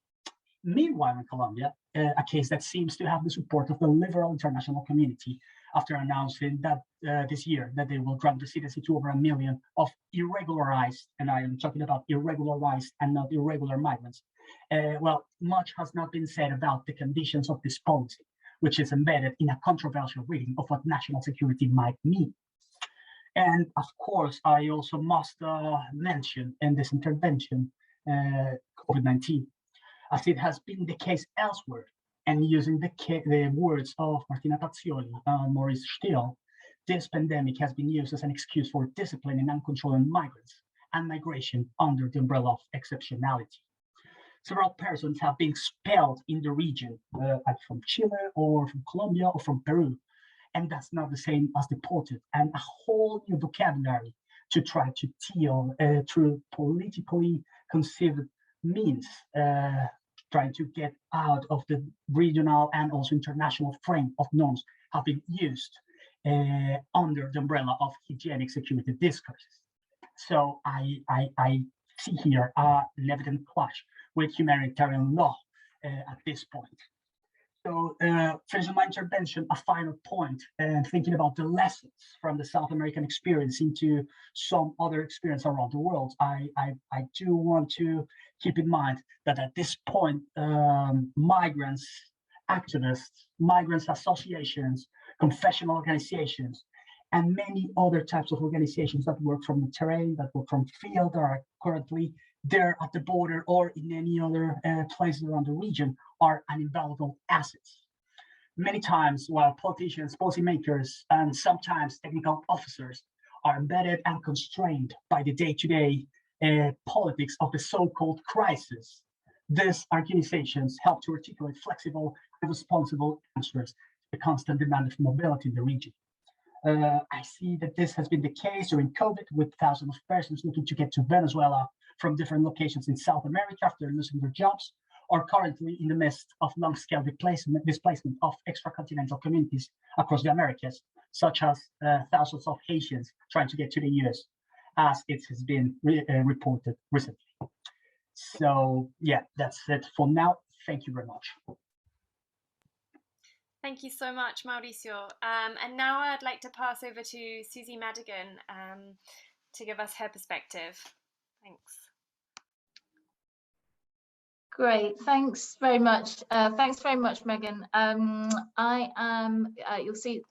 Meanwhile, in Colombia, a case that seems to have the support of the liberal international community after announcing that this year that they will grant residency to over 1 million of irregularized, and I am talking about irregularized and not irregular migrants. Much has not been said about the conditions of this policy, which is embedded in a controversial reading of what national security might mean. And of course, I also must mention in this intervention COVID-19, as it has been the case elsewhere, and using the words of Martina Pazzioli and Maurice Steele, this pandemic has been used as an excuse for disciplining and controlling migrants and migration under the umbrella of exceptionality. Several persons have been expelled in the region, from Chile or from Colombia or from Peru, and that's not the same as deported, and a whole new vocabulary to try to deal through politically conceived means, trying to get out of the regional and also international frame of norms have been used under the umbrella of hygienic security discourses. So I see here an evident clash with humanitarian law at this point. So finishing my intervention, a final point, and thinking about the lessons from the South American experience into some other experience around the world, I do want to keep in mind that at this point, migrants, activists, migrants associations, confessional organizations, and many other types of organizations that work from the terrain, that work from field, that are currently there at the border or in any other places around the region, are an invaluable assets. Many times, while politicians, policymakers, and sometimes technical officers are embedded and constrained by the day-to-day politics of the so-called crisis, these organizations help to articulate flexible and responsible answers to the constant demand of mobility in the region. I see that this has been the case during COVID, with thousands of persons looking to get to Venezuela from different locations in South America after losing their jobs, or currently in the midst of long-scale displacement of extracontinental communities across the Americas, such as thousands of Haitians trying to get to the US, as it has been reported recently. So yeah, that's it for now. Thank you very much. Thank you so much, Mauricio. And now I'd like to pass over to Susie Madigan to give us her perspective. Thanks. Great, thanks very much. Thanks very much, Megan. I am, you'll see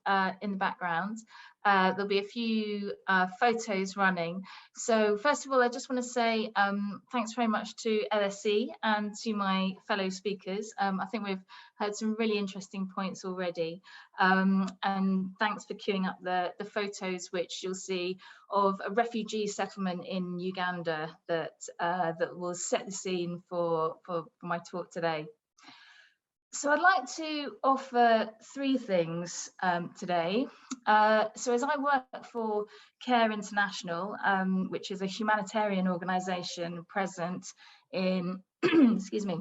in the background, there'll be a few photos running. So first of all, I just want to say thanks very much to LSE and to my fellow speakers. I think we've heard some really interesting points already. And thanks for queuing up the photos, which you'll see of a refugee settlement in Uganda that will set the scene for my talk today. So I'd like to offer three things today. So as I work for Care International, which is a humanitarian organisation present in, excuse me,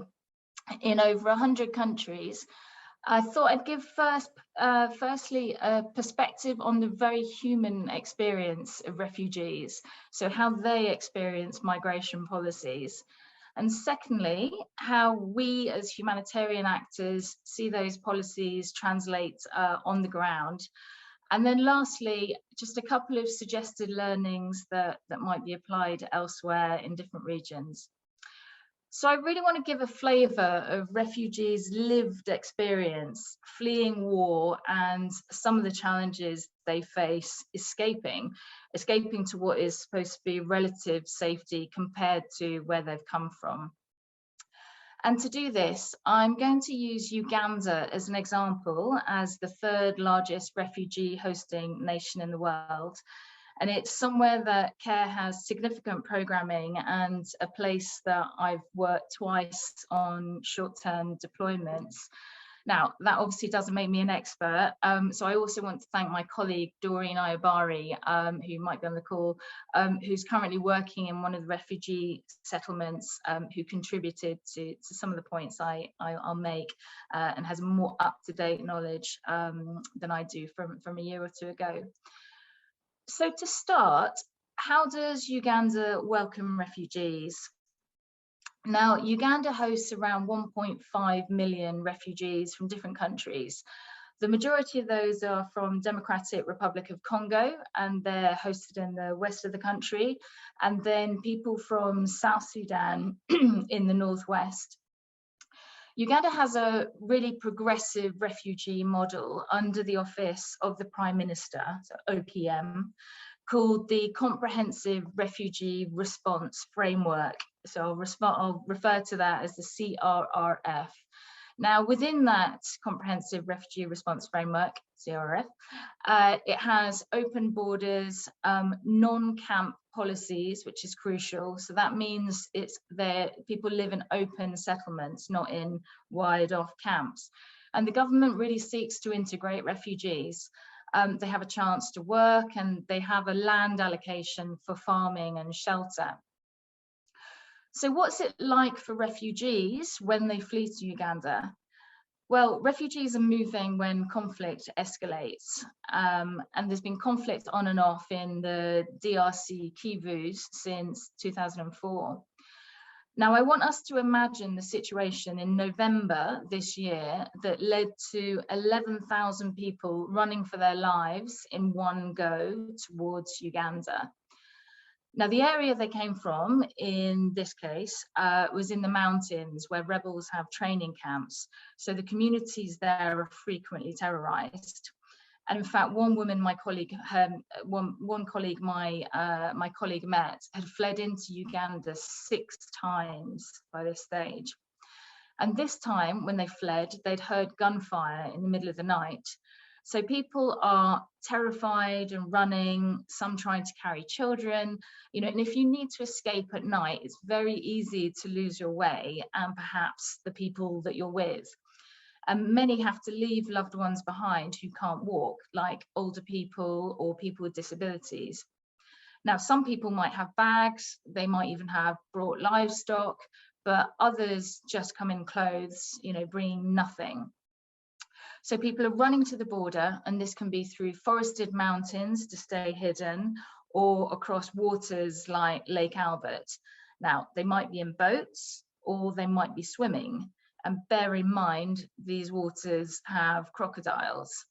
in over 100 countries, I thought I'd give firstly a perspective on the very human experience of refugees, so how they experience migration policies. And secondly, how we as humanitarian actors see those policies translate on the ground. And then lastly, just a couple of suggested learnings that might be applied elsewhere in different regions. So I really want to give a flavour of refugees' lived experience, fleeing war and some of the challenges they face escaping to what is supposed to be relative safety compared to where they've come from. And to do this, I'm going to use Uganda as an example as the third largest refugee hosting nation in the world. And it's somewhere that Care has significant programming and a place that I've worked twice on short-term deployments. Now, that obviously doesn't make me an expert. So I also want to thank my colleague, Doreen Ayobari, who might be on the call, who's currently working in one of the refugee settlements, who contributed to some of the points I'll make and has more up-to-date knowledge than I do from a year or two ago. So to start, how does Uganda welcome refugees? Now, Uganda hosts around 1.5 million refugees from different countries. The majority of those are from Democratic Republic of Congo, and they're hosted in the west of the country, and then people from South Sudan in the northwest. Uganda has a really progressive refugee model under the office of the Prime Minister, so OPM, called the Comprehensive Refugee Response Framework. So I'll refer to that as the CRRF. Now, within that Comprehensive Refugee Response Framework, CRRF, it has open borders, non-camp policies, which is crucial. So that means people live in open settlements, not in wide off camps. And the government really seeks to integrate refugees. They have a chance to work and they have a land allocation for farming and shelter. So what's it like for refugees when they flee to Uganda? Well, refugees are moving when conflict escalates, and there's been conflict on and off in the DRC Kivus since 2004. Now, I want us to imagine the situation in November this year that led to 11,000 people running for their lives in one go towards Uganda. Now, the area they came from, in this case, was in the mountains where rebels have training camps. So the communities there are frequently terrorized. And in fact, one woman, my colleague, my colleague met, had fled into Uganda 6 times by this stage. And this time, when they fled, they'd heard gunfire in the middle of the night. So people are terrified and running, some trying to carry children, and if you need to escape at night, it's very easy to lose your way and perhaps the people that you're with. And many have to leave loved ones behind who can't walk, like older people or people with disabilities. Now, some people might have bags, they might even have brought livestock, but others just come in clothes, bringing nothing. So people are running to the border, and this can be through forested mountains to stay hidden or across waters like Lake Albert. Now, they might be in boats or they might be swimming. And bear in mind, these waters have crocodiles.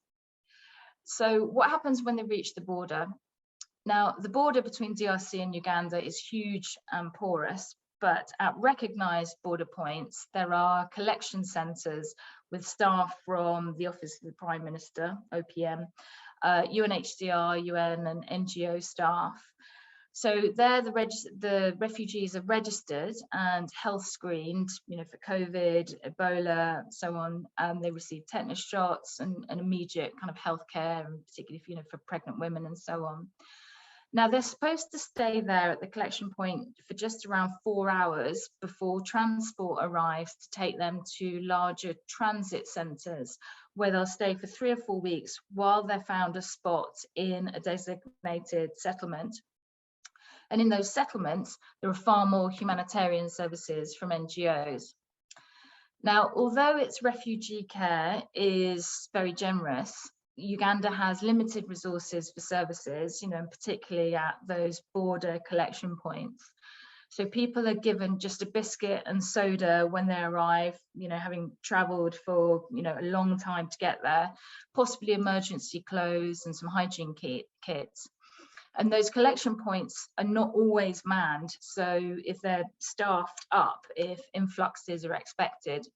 So what happens when they reach the border? Now, the border between DRC and Uganda is huge and porous, but at recognised border points, there are collection centres with staff from the Office of the Prime Minister, OPM, UNHCR, UN and NGO staff. So there the refugees are registered and health screened, for COVID, Ebola, so on. They receive tetanus shots and immediate kind of healthcare, and particularly for pregnant women and so on. Now they're supposed to stay there at the collection point for just around 4 hours before transport arrives to take them to larger transit centres, where they'll stay for 3 or 4 weeks while they're found a spot in a designated settlement. And in those settlements, there are far more humanitarian services from NGOs. Now, although its refugee care is very generous, Uganda has limited resources for services, and particularly at those border collection points. So people are given just a biscuit and soda when they arrive, having travelled for, a long time to get there, possibly emergency clothes and some hygiene kits. And those collection points are not always manned. So if they're staffed up, if influxes are expected.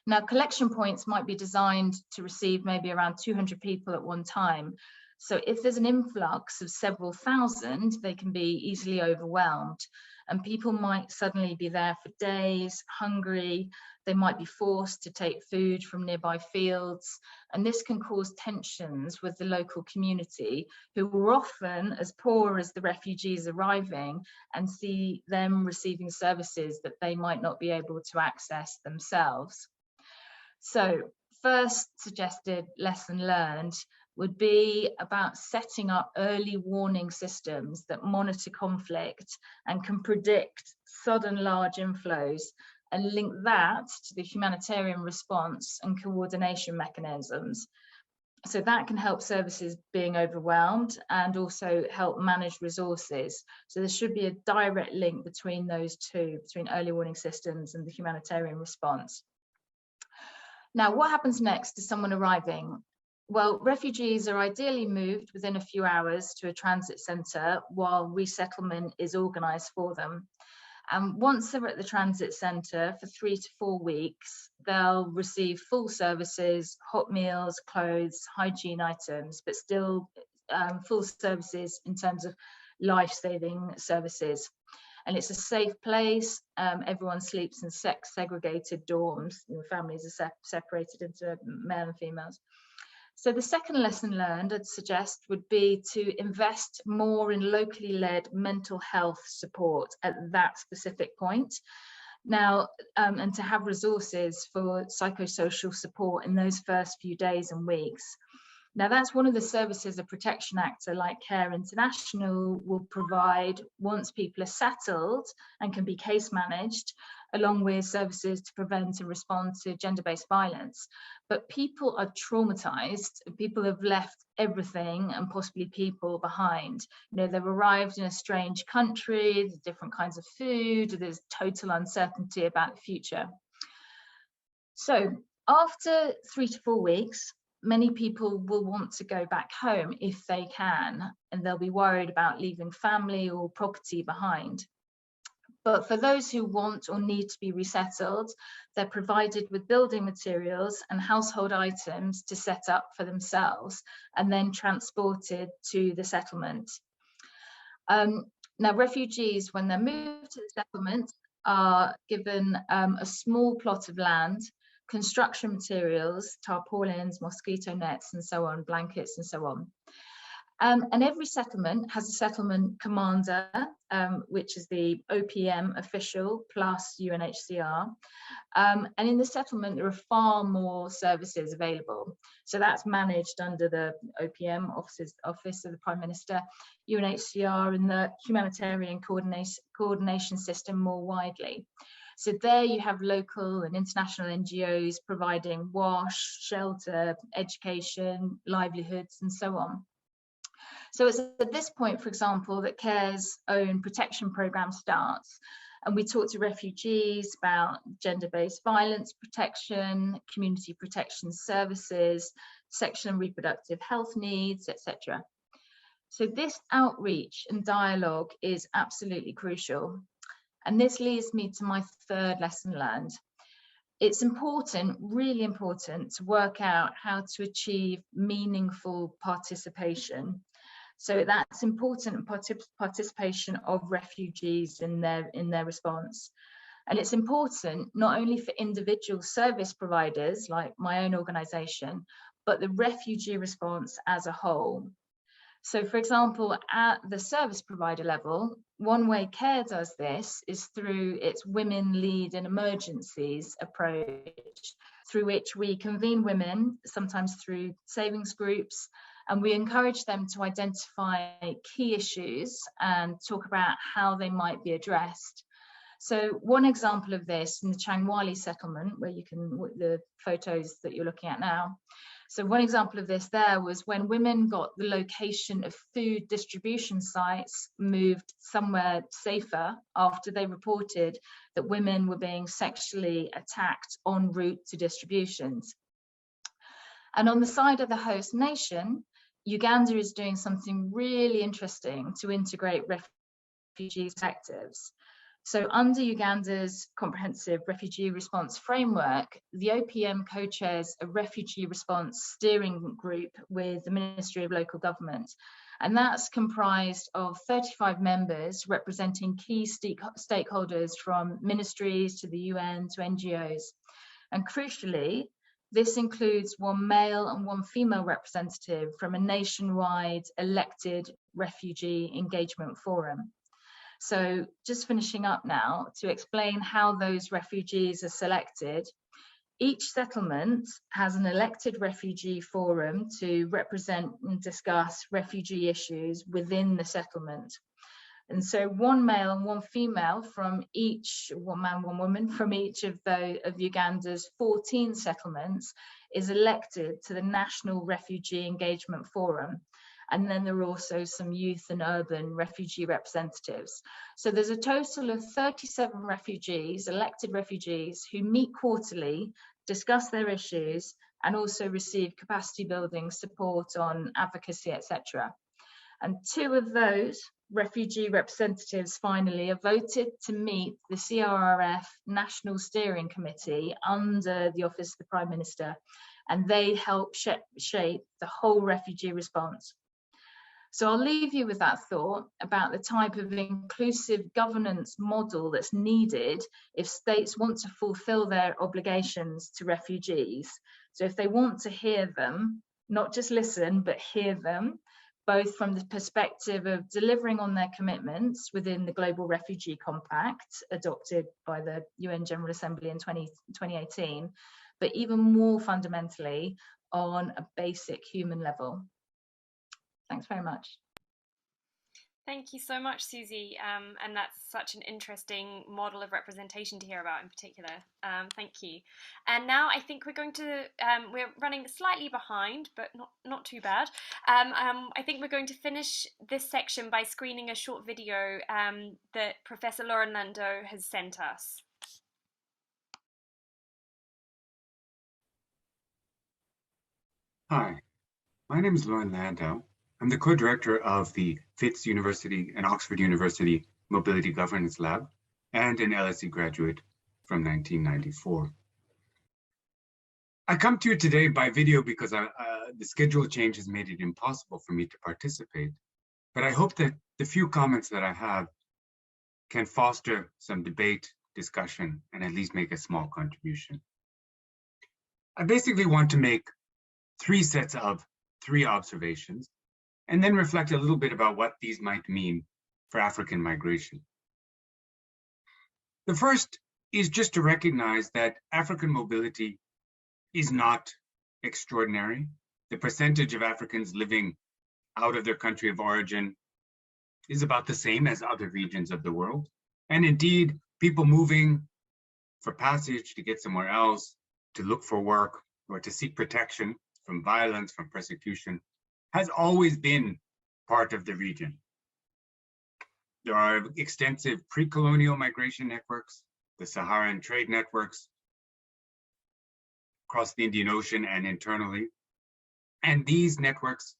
Now, collection points might be designed to receive maybe around 200 people at one time. So if there's an influx of several thousand, they can be easily overwhelmed. And people might suddenly be there for days, hungry. They might be forced to take food from nearby fields. And this can cause tensions with the local community, who are often as poor as the refugees arriving, and see them receiving services that they might not be able to access themselves. So first suggested lesson learned would be about setting up early warning systems that monitor conflict and can predict sudden large inflows, and link that to the humanitarian response and coordination mechanisms. So that can help services being overwhelmed and also help manage resources. So there should be a direct link between those two, between early warning systems and the humanitarian response. Now, what happens next to someone arriving? Well, refugees are ideally moved within a few hours to a transit centre while resettlement is organised for them. And once they're at the transit centre for 3 to 4 weeks, they'll receive full services, hot meals, clothes, hygiene items, but still full services in terms of life-saving services. And it's a safe place. Everyone sleeps in segregated dorms. Families are separated into male and females. So the second lesson learned, I'd suggest, would be to invest more in locally led mental health support at that specific point. Now, and to have resources for psychosocial support in those first few days and weeks. Now, that's one of the services a protection actor like Care International will provide once people are settled and can be case managed, along with services to prevent and respond to gender-based violence. But people are traumatized. People have left everything and possibly people behind. They've arrived in a strange country, there's different kinds of food, there's total uncertainty about the future. So after 3 to 4 weeks, many people will want to go back home if they can, and they'll be worried about leaving family or property behind. But for those who want or need to be resettled, they're provided with building materials and household items to set up for themselves and then transported to the settlement. Now, refugees, when they're moved to the settlement, are given a small plot of land, construction materials, tarpaulins, mosquito nets, and so on, blankets, and so on. And every settlement has a settlement commander, which is the OPM official plus UNHCR. And in the settlement, there are far more services available. So that's managed under the OPM, Office of the Prime Minister, UNHCR, and the humanitarian coordination system more widely. So there you have local and international NGOs providing wash, shelter, education, livelihoods, and so on. So it's at this point, for example, that CARE's own protection programme starts. And we talk to refugees about gender-based violence protection, community protection services, sexual and reproductive health needs, etc. So this outreach and dialogue is absolutely crucial. And this leads me to my third lesson learned. It's important, really important, to work out how to achieve meaningful participation. So that's important participation of refugees in their response. And it's important not only for individual service providers like my own organisation, but the refugee response as a whole. So for example, at the service provider level, one way CARE does this is through its Women Lead in Emergencies approach, through which we convene women, sometimes through savings groups, and we encourage them to identify key issues and talk about how they might be addressed. So one example of this in the Changwali settlement, where you can, the photos that you're looking at now. So one example of this there was when women got the location of food distribution sites moved somewhere safer after they reported that women were being sexually attacked en route to distributions. And on the side of the host nation, Uganda is doing something really interesting to integrate refugee perspectives. So under Uganda's comprehensive refugee response framework, the OPM co-chairs a refugee response steering group with the Ministry of Local Government. And that's comprised of 35 members representing key stakeholders from ministries to the UN to NGOs. And crucially, this includes one male and one female representative from a nationwide elected refugee engagement forum. So just finishing up now to explain how those refugees are selected. Each settlement has an elected refugee forum to represent and discuss refugee issues within the settlement. And so one male and one female from each, one man, one woman from each of Uganda's 14 settlements is elected to the National Refugee Engagement Forum. And then there are also some youth and urban refugee representatives. So there's a total of 37 refugees, elected refugees, who meet quarterly, discuss their issues, and also receive capacity building support on advocacy, etc. And 2 of those refugee representatives finally are voted to meet the CRRF National Steering Committee under the Office of the Prime Minister, and they help shape the whole refugee response. So I'll leave you with that thought about the type of inclusive governance model that's needed if states want to fulfill their obligations to refugees. So if they want to hear them, not just listen, but hear them, both from the perspective of delivering on their commitments within the Global Refugee Compact adopted by the UN General Assembly in 2018, but even more fundamentally on a basic human level. Thanks very much. Thank you so much, Susie. And that's such an interesting model of representation to hear about in particular. Thank you. And now I think we're going to, we're running slightly behind, but not too bad. I think we're going to finish this section by screening a short video that Professor Lando has sent us. Hi, my name is Lando. I'm the co-director of the Fitz University and Oxford University Mobility Governance Lab and an LSE graduate from 1994. I come to you today by video because the schedule change has made it impossible for me to participate, but I hope that the few comments that I have can foster some debate, discussion, and at least make a small contribution. I basically want to make 3 sets of 3 observations and then reflect a little bit about what these might mean for African migration. The first is just to recognize that African mobility is not extraordinary. The percentage of Africans living out of their country of origin is about the same as other regions of the world. And indeed, people moving for passage to get somewhere else, to look for work, or to seek protection from violence, from persecution, has always been part of the region. There are extensive pre-colonial migration networks, the Saharan trade networks across the Indian Ocean and internally. And these networks,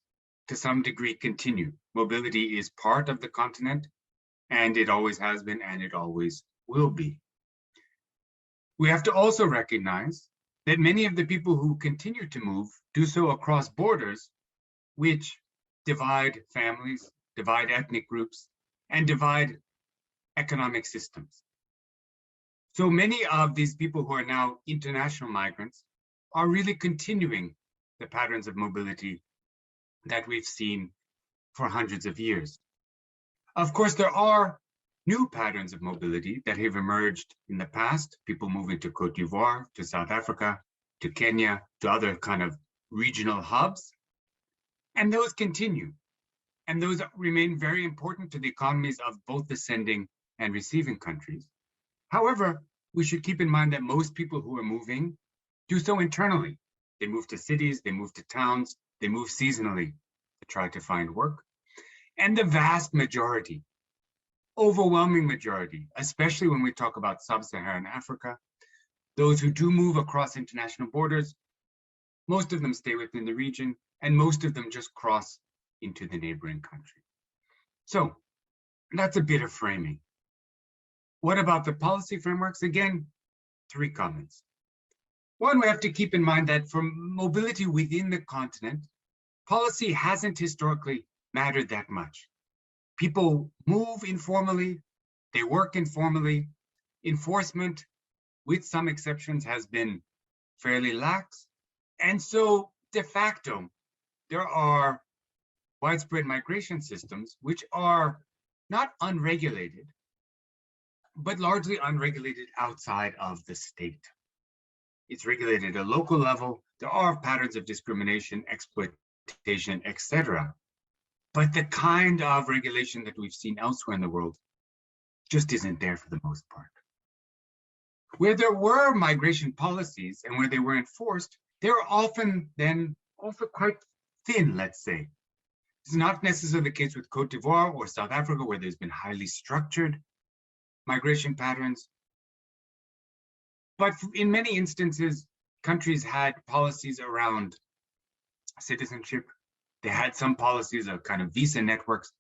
to some degree, continue. Mobility is part of the continent, and it always has been, and it always will be. We have to also recognize that many of the people who continue to move do so across borders, which divide families, divide ethnic groups, and divide economic systems. So many of these people who are now international migrants are really continuing the patterns of mobility that we've seen for hundreds of years. Of course, there are new patterns of mobility that have emerged in the past, people moving to Cote d'Ivoire, to South Africa, to Kenya, to other kind of regional hubs. And those continue. And those remain very important to the economies of both the sending and receiving countries. However, we should keep in mind that most people who are moving do so internally. They move to cities, they move to towns, they move seasonally to try to find work. And the vast majority, overwhelming majority, especially when we talk about sub-Saharan Africa, those who do move across international borders, most of them stay within the region, and most of them just cross into the neighboring country. So that's a bit of framing. What about the policy frameworks? Again, 3 comments. One, we have to keep in mind that for mobility within the continent, policy hasn't historically mattered that much. People move informally, they work informally. Enforcement, with some exceptions, has been fairly lax. And so de facto, there are widespread migration systems which are not unregulated, but largely unregulated outside of the state. It's regulated at a local level. There are patterns of discrimination, exploitation, etc. But the kind of regulation that we've seen elsewhere in the world just isn't there for the most part. Where there were migration policies and where they were enforced, they were often then also quite thin, let's say. It's not necessarily the case with Cote d'Ivoire or South Africa, where there's been highly structured migration patterns. But in many instances, countries had policies around citizenship. They had some policies of kind of visa networks,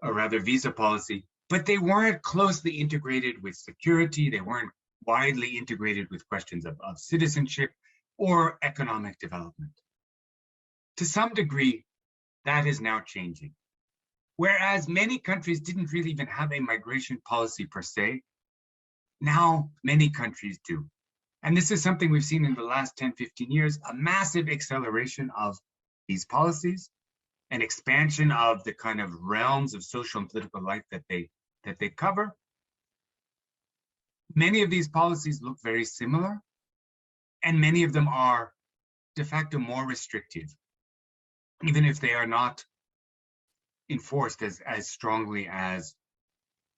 or rather visa policy, but they weren't closely integrated with security. They weren't widely integrated with questions of citizenship or economic development. To some degree, that is now changing. Whereas many countries didn't really even have a migration policy per se, now many countries do. And this is something we've seen in the last 10, 15 years, a massive acceleration of these policies, an expansion of the kind of realms of social and political life that they cover. Many of these policies look very similar, and many of them are de facto more restrictive, even if they are not enforced as strongly as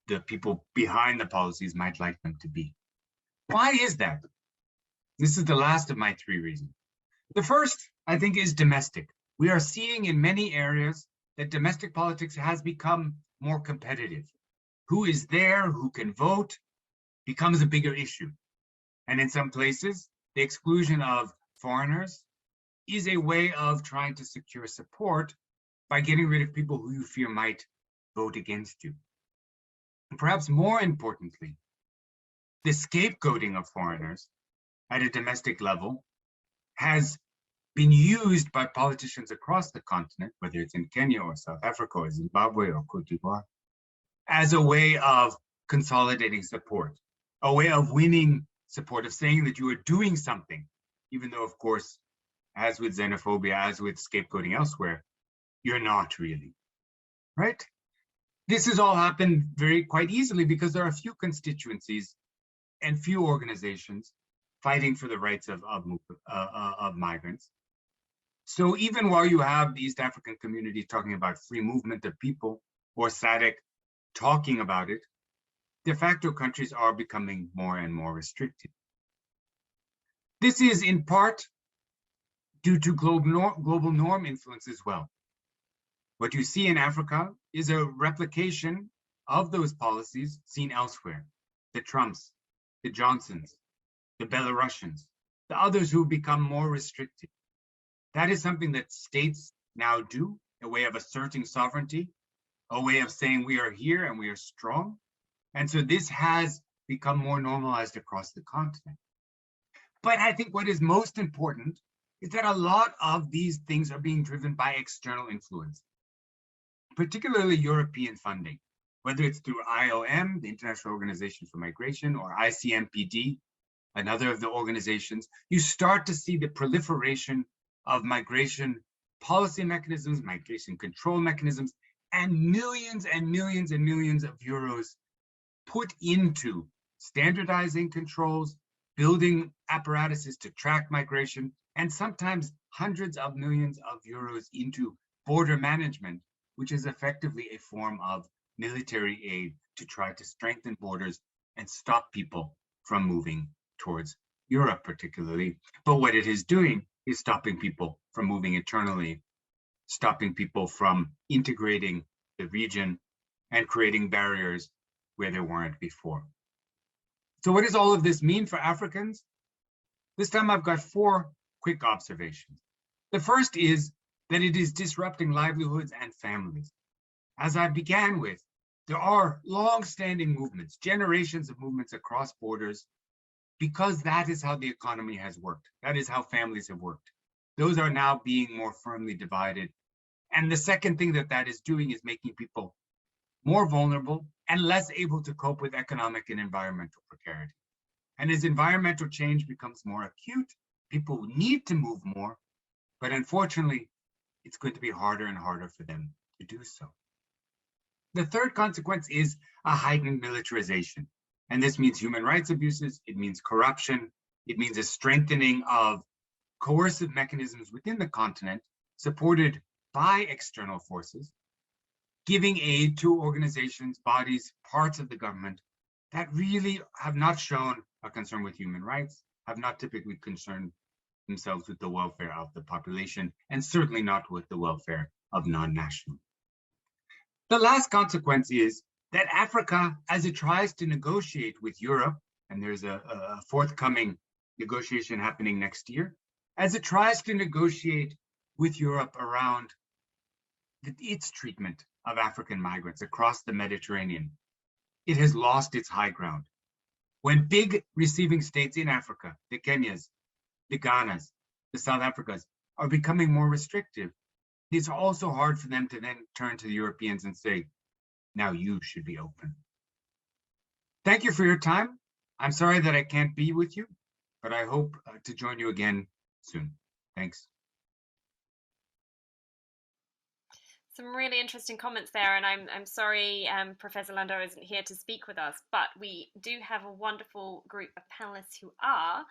the people behind the policies might like them to be. Why is that? This is the last of my 3 reasons. The first, I think, is domestic. We are seeing in many areas that domestic politics has become more competitive. Who is there, who can vote, becomes a bigger issue. And in some places, the exclusion of foreigners is a way of trying to secure support by getting rid of people who you fear might vote against you. And perhaps more importantly, the scapegoating of foreigners at a domestic level has been used by politicians across the continent, whether it's in Kenya or South Africa or Zimbabwe or Cote d'Ivoire, as a way of consolidating support, a way of winning support, of saying that you are doing something, even though, of course, as with xenophobia, as with scapegoating elsewhere, you're not really, right? This has all happened quite easily because there are few constituencies and few organizations fighting for the rights of migrants. So even while you have the East African community talking about free movement of people, or SADC talking about it, de facto countries are becoming more and more restricted. This is in part due to global norm influence as well. What you see in Africa is a replication of those policies seen elsewhere. The Trumps, the Johnsons, the Belarusians, the others who become more restricted. That is something that states now do, a way of asserting sovereignty, a way of saying we are here and we are strong. And so this has become more normalized across the continent. But I think what is most important is that a lot of these things are being driven by external influence, particularly European funding, whether it's through IOM, the International Organization for Migration, or ICMPD, another of the organizations. You start to see the proliferation of migration policy mechanisms, migration control mechanisms, and millions and millions and millions of euros put into standardizing controls, building apparatuses to track migration, and sometimes hundreds of millions of euros into border management, which is effectively a form of military aid to try to strengthen borders and stop people from moving towards Europe particularly. But what it is doing is stopping people from moving internally, stopping people from integrating the region and creating barriers where there weren't before. So what does all of this mean for Africans? This time I've got 4 quick observations. The first is that it is disrupting livelihoods and families. As I began with, there are long-standing movements, generations of movements across borders, because that is how the economy has worked. That is how families have worked. Those are now being more firmly divided. And the second thing that that is doing is making people more vulnerable and less able to cope with economic and environmental precarity. And as environmental change becomes more acute, people need to move more, but unfortunately, it's going to be harder and harder for them to do so. The third consequence is a heightened militarization. And this means human rights abuses, it means corruption, it means a strengthening of coercive mechanisms within the continent supported by external forces, giving aid to organizations, bodies, parts of the government that really have not shown a concern with human rights, have not typically concerned themselves with the welfare of the population, and certainly not with the welfare of non-nationals. The last consequence is that Africa, as it tries to negotiate with Europe, and there's a forthcoming negotiation happening next year, as it tries to negotiate with Europe around its treatment of African migrants across the Mediterranean, it has lost its high ground. When big receiving states in Africa, the Kenyas, the Ghanas, the South Africas, are becoming more restrictive, it's also hard for them to then turn to the Europeans and say, now you should be open. Thank you for your time. I'm sorry that I can't be with you, but I hope to join you again soon. Thanks. Some really interesting comments there, and I'm sorry Professor Lando isn't here to speak with us, but we do have a wonderful group of panelists who are.